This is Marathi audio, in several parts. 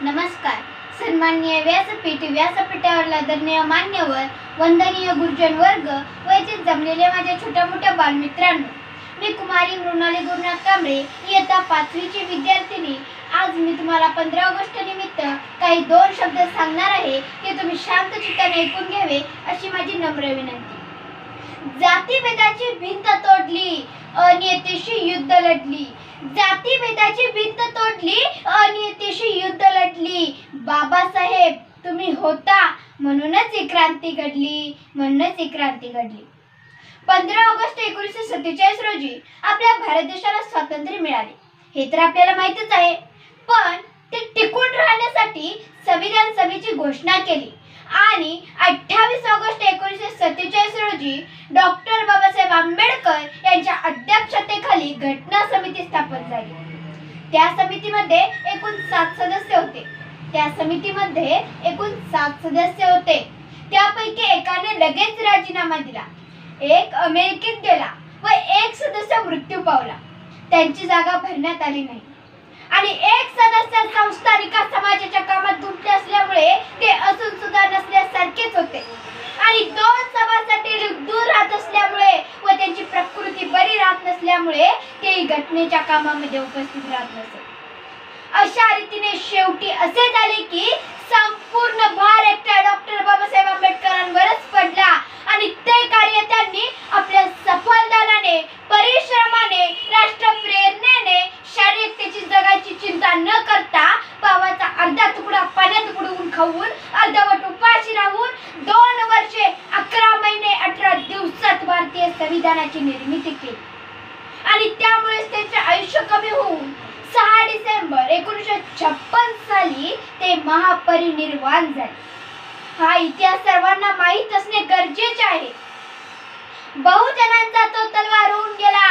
नमस्कार. सन्माननीय व्यासपीठावर आदरणीय मान्यवर, वंदनीय गुरुजन वर्ग व येथे जमलेले माझ्या छोट्या मोठ्या बालमित्रांनो, मी कुमारी मृणाली गुरुनाथ कांबळे, इयत्ता 5वीची विद्यार्थिनी. आज मी तुम्हाला 15 ऑगस्ट निमित्त काही 2 शब्द सांगणार आहे ते तुम्ही शांत चित्ताने ऐकून घ्यावे अशी माझी नम्र विनंती. जातीभेदाची भिंत तोडली, अनियतेशी युद्ध लढली. जातीभेदाची भिंत तोडली, अनियतेशी युद्ध लढली. बाबासाहेब तुम्ही होता म्हणूनच ही क्रांती घडली, 15 ऑगस्ट 1947 रोजी आपल्या भारत देशाला स्वातंत्र्य मिळाले हे तर आपल्याला माहितीच आहे. पण ते टिकून राहण्यासाठी संविधान सभेची घोषणा केली आणि 28 ऑगस्ट 1947 रोजी डॉक्टर बाबासाहेब आंबेडकर यांच्या अध्यक्षतेखाली घटना समिती स्थापन झाली. त्या समितीमध्ये एकूण 7 सदस्य होते. त्यापैकी एकाने लगेच राजीनामा दिला, एक अमेरिकेत गेला व एक सदस्य मृत्यू पावला. त्यांची जागा भरण्यात आली नाही आणि एक सदस्य संस्थानिका समाजाच्या कामात गुंतले असल्यामुळे ते असून सुद्धा नसल्यासारखेच होते आणि 2 सभासाठी दूर राहत असल्यामुळे व त्यांची प्रकृती बरी राहत नसल्यामुळे ते घटनेच्या कामामध्ये उपस्थित राहत नसत. अशा रीतीने शेवटी असे झाले की संपूर्ण भार एकट्या डॉक्टर बाबासाहेब आंबेडकरांवरच पडला आणि ते कार्य त्यांनी आपल्या सफलदानाने, परिश्रमाने, राष्ट्रप्रेरणेने, शारीरिकतेची जगाची चिंता न करता पावाचा अर्धा तुकडा पाण्यात बुडवून खाऊन अर्धवट उपाशी राहून 2 वर्षे 11 महिने 18 दिवसात भारतीय संविधानाची निर्मिती केली आणि त्यामुळेच त्यांचे आयुष्य कमी होऊन 6 डिसेंबर 1956 साली ते महापरिनिर्वाण झाले. हा इतिहास सर्वांना माहीत असणे गरजेचे आहे. बहुजनांचा तो तलवार होऊन गेला,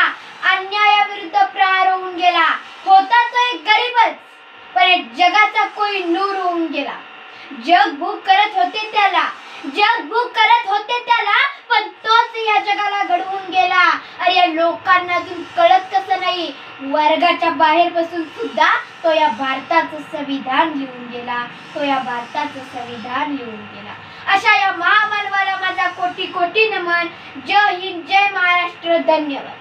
अन्यायाविरुद्ध प्रहार होऊन गेला. होता तो एक गरीबच, पण एक जगाचा कोई नूर होऊन गेला. जग भूक करत होते त्याला, पण तोच या जगाला घडवून गेला. अरे या लोकांना अजून कळत कसं नाही, वर्गाच्या बाहेर बसून सुद्धा तो या भारताचं संविधान लिहून गेला, अशा या महामानवाला माझा कोटी कोटी नमन. जय हिंद, जय महाराष्ट्र, धन्यवाद.